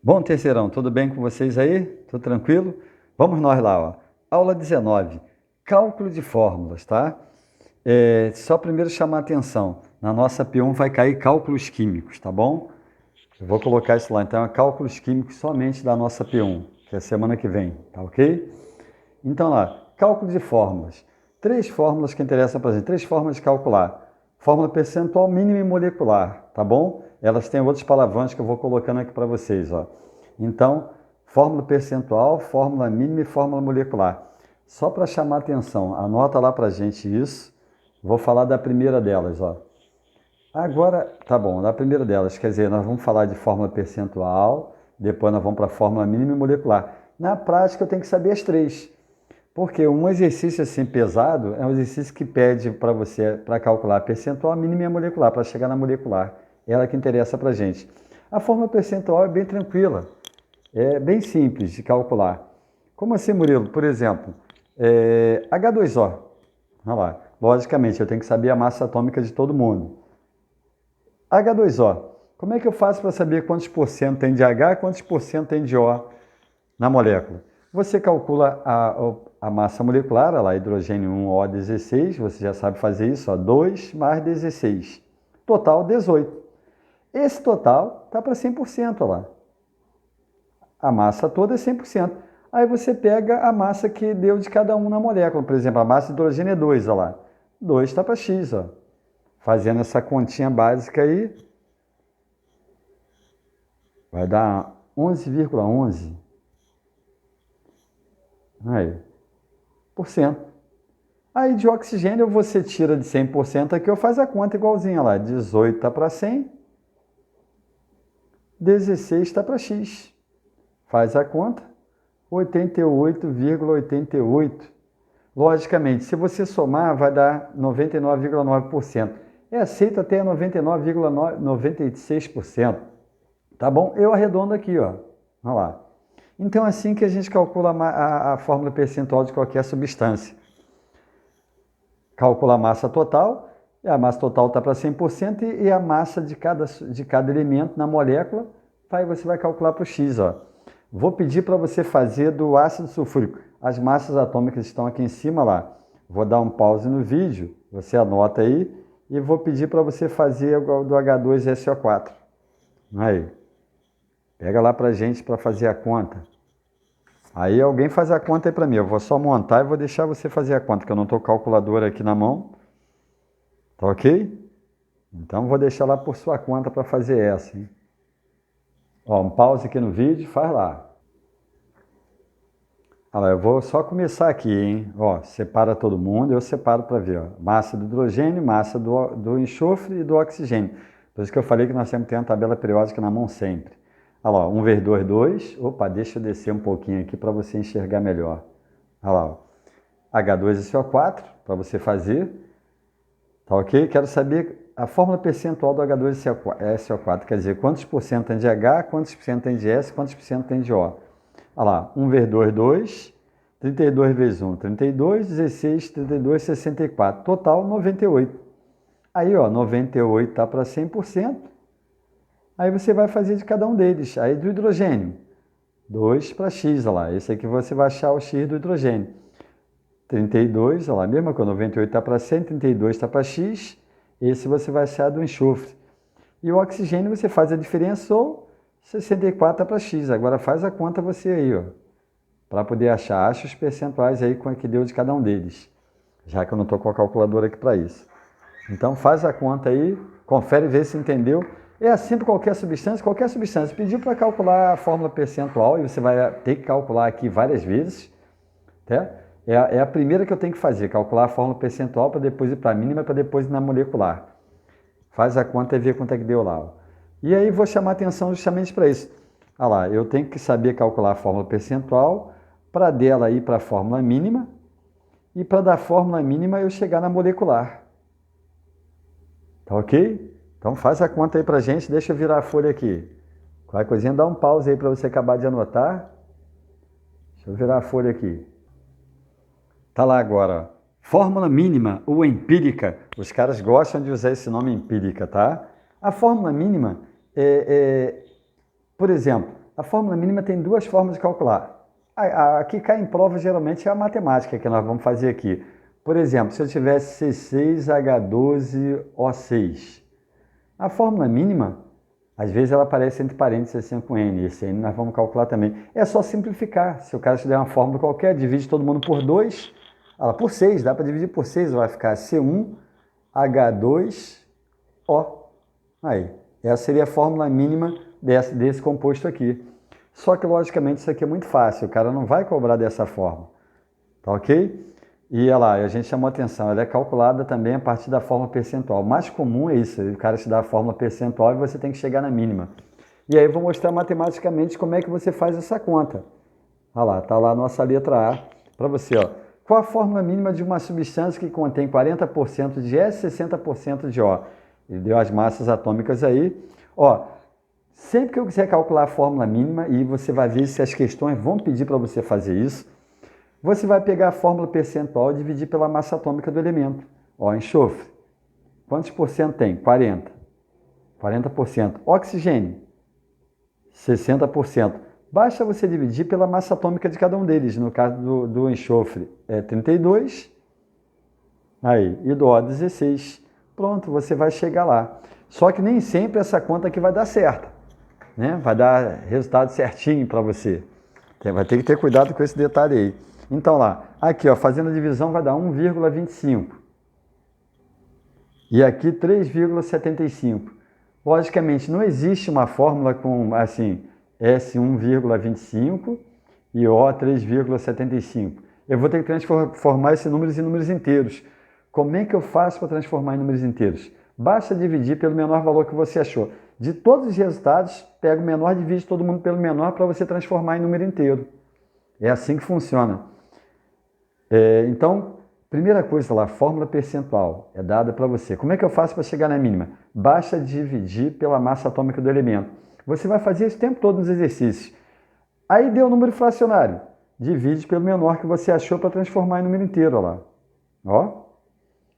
Bom, terceirão, tudo bem com vocês aí? Tudo tranquilo? Vamos nós lá, ó. Aula 19, cálculo de fórmulas, tá? Só primeiro chamar a atenção, na nossa P1 vai cair cálculos químicos, tá bom? Eu vou colocar isso lá, então é cálculos químicos somente da nossa P1, que é semana que vem, tá ok? Então lá, cálculo de fórmulas. Três fórmulas que interessam para a gente, três formas de calcular. Fórmula percentual mínima e molecular, tá bom? Elas têm outros palavrões que eu vou colocando aqui para vocês, ó. Então, fórmula percentual, fórmula mínima e fórmula molecular. Só para chamar a atenção, anota lá para a gente isso. Vou falar da primeira delas, ó. Agora, tá bom, da primeira delas, quer dizer, nós vamos falar de fórmula percentual, depois nós vamos para a fórmula mínima e molecular. Na prática, eu tenho que saber as três. Porque um exercício assim pesado é um exercício que pede para você, para calcular a percentual, mínima e a molecular, para chegar na molecular. É ela que interessa para a gente. A fórmula percentual é bem tranquila, é bem simples de calcular. Como assim, Murilo? Por exemplo, H2O. Olha lá. Logicamente, eu tenho que saber a massa atômica de todo mundo. H2O. Como é que eu faço para saber quantos por cento tem de H e quantos por cento tem de O na molécula? Você calcula a massa molecular, olha lá, hidrogênio 1O16, você já sabe fazer isso, ó, 2 mais 16. Total 18. Esse total está para 100%, olha lá. A massa toda é 100%. Aí você pega a massa que deu de cada um na molécula. Por exemplo, a massa de hidrogênio é 2, olha lá. 2 está para X, ó. Fazendo essa continha básica aí, vai dar 11,11. Aí, por cento. Aí de oxigênio você tira de 100% aqui, eu faço a conta igualzinha lá. 18 está para 100, 16 está para X. Faz a conta, 88,88. Logicamente, se você somar, vai dar 99,9%. É aceito até 99,96%. Tá bom? Eu arredondo aqui, ó. Olha lá. Então, é assim que a gente calcula a fórmula percentual de qualquer substância. Calcula a massa total, e a massa total está para 100%, e a massa de cada elemento na molécula, aí você vai calcular para o X, ó. Vou pedir para você fazer do ácido sulfúrico. As massas atômicas estão aqui em cima lá. Vou dar um pause no vídeo, você anota aí, e vou pedir para você fazer do H2SO4. Aí. Pega lá para a gente para fazer a conta. Aí alguém faz a conta aí para mim. Eu vou só montar e vou deixar você fazer a conta, porque eu não estou com calculadora aqui na mão. Tá ok? Então vou deixar lá por sua conta para fazer essa, hein? Ó, um pause aqui no vídeo, faz lá. Olha lá, eu vou só começar aqui, hein? Ó, separa todo mundo, eu separo para ver, ó. Massa do hidrogênio, massa do enxofre e do oxigênio. Por isso que eu falei que nós sempre temos a tabela periódica na mão sempre. Olha lá, 1 vezes 2, 2. Opa, deixa eu descer um pouquinho aqui para você enxergar melhor. Olha lá, ó. H2SO4, para você fazer. Tá ok? Quero saber a fórmula percentual do H2SO4, quer dizer, quantos por cento tem de H, quantos por cento tem de S, quantos por cento tem de O. Olha lá, 1 vezes 2, 2. 32 vezes 1, 32. 16, 32, 64. Total, 98. Aí, ó, 98 está para 100%. Aí você vai fazer de cada um deles. Aí do hidrogênio, 2 para X, olha lá. Esse aqui você vai achar o X do hidrogênio. 32, olha lá, mesma coisa, 98 está para 100, 32 está para X. Esse você vai achar do enxofre. E o oxigênio você faz a diferença ou 64 está para X. Agora faz a conta você aí, ó. Para poder achar, acha os percentuais aí com que deu de cada um deles. Já que eu não estou com a calculadora aqui para isso. Então faz a conta aí, confere, vê se entendeu. É assim para qualquer substância. Qualquer substância pediu para calcular a fórmula percentual, e você vai ter que calcular aqui várias vezes. Tá? É a primeira que eu tenho que fazer, calcular a fórmula percentual para depois ir para a mínima, para depois ir na molecular. Faz a conta e vê quanto é que deu lá. Ó. E aí vou chamar a atenção justamente para isso. Olha lá, eu tenho que saber calcular a fórmula percentual, para dela ir para a fórmula mínima, e para da fórmula mínima eu chegar na molecular. Tá ok? Então faz a conta aí pra gente, deixa eu virar a folha aqui. Qualquer coisinha, dá um pause aí para você acabar de anotar. Deixa eu virar a folha aqui. Tá lá agora, ó. Fórmula mínima ou empírica. Os caras gostam de usar esse nome empírica, tá? A fórmula mínima por exemplo, A fórmula mínima tem duas formas de calcular. A que cai em prova geralmente é a matemática que nós vamos fazer aqui. Por exemplo, se eu tivesse C6H12O6, a fórmula mínima, às vezes ela aparece entre parênteses assim com N. Esse N nós vamos calcular também. É só simplificar. Se o cara te der uma fórmula qualquer, divide todo mundo por 2, por 6, dá para dividir por 6, vai ficar C1H2O. Aí, essa seria a fórmula mínima desse composto aqui. Só que, logicamente, isso aqui é muito fácil, o cara não vai cobrar dessa forma, tá ok? E olha lá, a gente chamou atenção, ela é calculada também a partir da fórmula percentual. O mais comum é isso, o cara te dá a fórmula percentual e você tem que chegar na mínima. E aí eu vou mostrar matematicamente como é que você faz essa conta. Olha lá, tá lá a nossa letra A para você, ó. Qual a fórmula mínima de uma substância que contém 40% de S e 60% de O? Ele deu as massas atômicas aí. Ó, sempre que eu quiser calcular a fórmula mínima, e você vai ver se as questões vão pedir para você fazer isso, você vai pegar a fórmula percentual e dividir pela massa atômica do elemento. Ó, enxofre. Quantos por cento tem? 40. 40%. Oxigênio. 60%. Basta você dividir pela massa atômica de cada um deles. No caso do enxofre é 32. Aí, e do O 16. Pronto, você vai chegar lá. Só que nem sempre essa conta aqui vai dar certo, né? Vai dar resultado certinho para você. Vai ter que ter cuidado com esse detalhe aí. Então lá, aqui ó, fazendo a divisão vai dar 1,25. E aqui 3,75. Logicamente, não existe uma fórmula com assim, S1,25 e O 3,75. Eu vou ter que transformar esses números em números inteiros. Como é que eu faço para transformar em números inteiros? Basta dividir pelo menor valor que você achou. De todos os resultados, pega o menor, divide todo mundo pelo menor para você transformar em número inteiro. É assim que funciona. Então, primeira coisa lá, fórmula percentual é dada para você. Como é que eu faço para chegar na mínima? Basta dividir pela massa atômica do elemento. Você vai fazer isso o tempo todo nos exercícios. Aí deu o número fracionário. Divide pelo menor que você achou para transformar em número inteiro. Ó lá. Ó.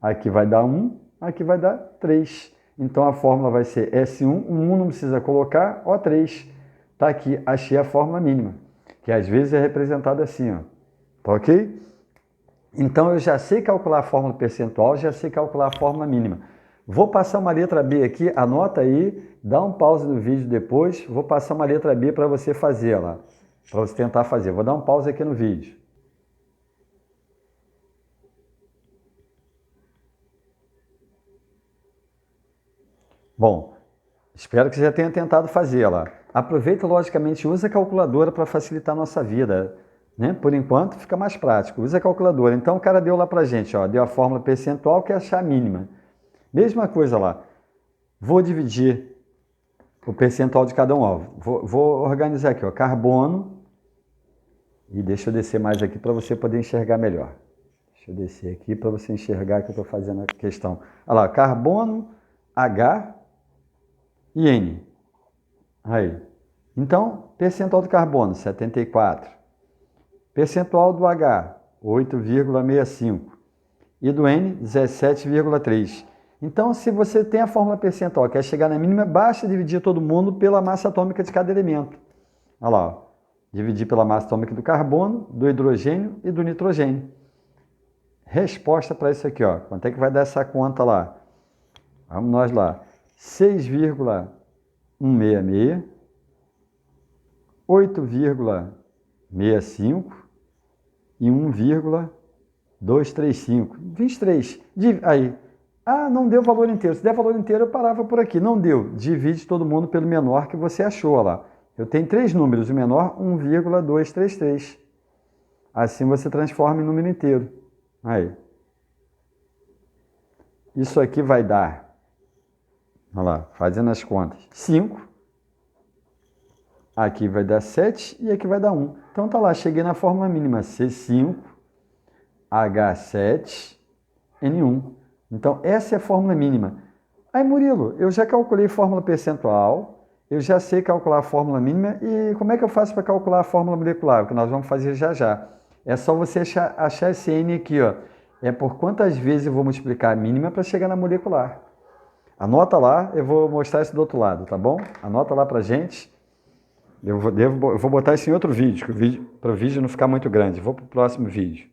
Aqui vai dar 1, aqui vai dar 3. Então a fórmula vai ser S1, 1 não precisa colocar, O3. Tá aqui, achei a fórmula mínima, que às vezes é representada assim, ó. Tá ok? Então eu já sei calcular a fórmula percentual, já sei calcular a fórmula mínima. Vou passar uma letra B aqui, anota aí, dá um pause no vídeo depois, vou passar uma letra B para você fazer lá, para você tentar fazer. Vou dar um pause aqui no vídeo. Bom, espero que você já tenha tentado fazer lá. Aproveita, logicamente, usa a calculadora para facilitar a nossa vida, né? Por enquanto, fica mais prático. Usa a calculadora. Então, o cara deu lá para a gente, ó, deu a fórmula percentual, que é achar a mínima. Mesma coisa lá. Vou dividir o percentual de cada um. Ó. Vou organizar aqui, ó, carbono. E deixa eu descer mais aqui para você poder enxergar melhor. Deixa eu descer aqui para você enxergar que eu estou fazendo a questão. Olha lá, carbono, H e N. Aí. Então, percentual do carbono, 74. Percentual do H, 8,65. E do N, 17,3. Então, se você tem a fórmula percentual, quer chegar na mínima, basta dividir todo mundo pela massa atômica de cada elemento. Olha lá, ó. Dividir pela massa atômica do carbono, do hidrogênio e do nitrogênio. Resposta para isso aqui, ó. Quanto é que vai dar essa conta lá? Vamos nós lá. 6,166, 8,65 e 1,235. 23. Aí. Ah, não deu valor inteiro. Se der valor inteiro, eu parava por aqui. Não deu. Divide todo mundo pelo menor que você achou. Olha lá. Eu tenho 3 números. O menor, 1,233. Assim você transforma em número inteiro. Aí. Isso aqui vai dar, olha lá, fazendo as contas, 5. Aqui vai dar 7 e aqui vai dar 1. Então tá lá, cheguei na fórmula mínima, C5H7N1. Então essa é a fórmula mínima. Aí Murilo, eu já calculei fórmula percentual, eu já sei calcular a fórmula mínima e como é que eu faço para calcular a fórmula molecular? O que nós vamos fazer já já. É só você achar esse N aqui, ó. É por quantas vezes eu vou multiplicar a mínima para chegar na molecular. Anota lá, eu vou mostrar isso do outro lado, tá bom? Anota lá pra gente. Eu vou botar isso em outro vídeo, para o vídeo não ficar muito grande. Vou para o próximo vídeo.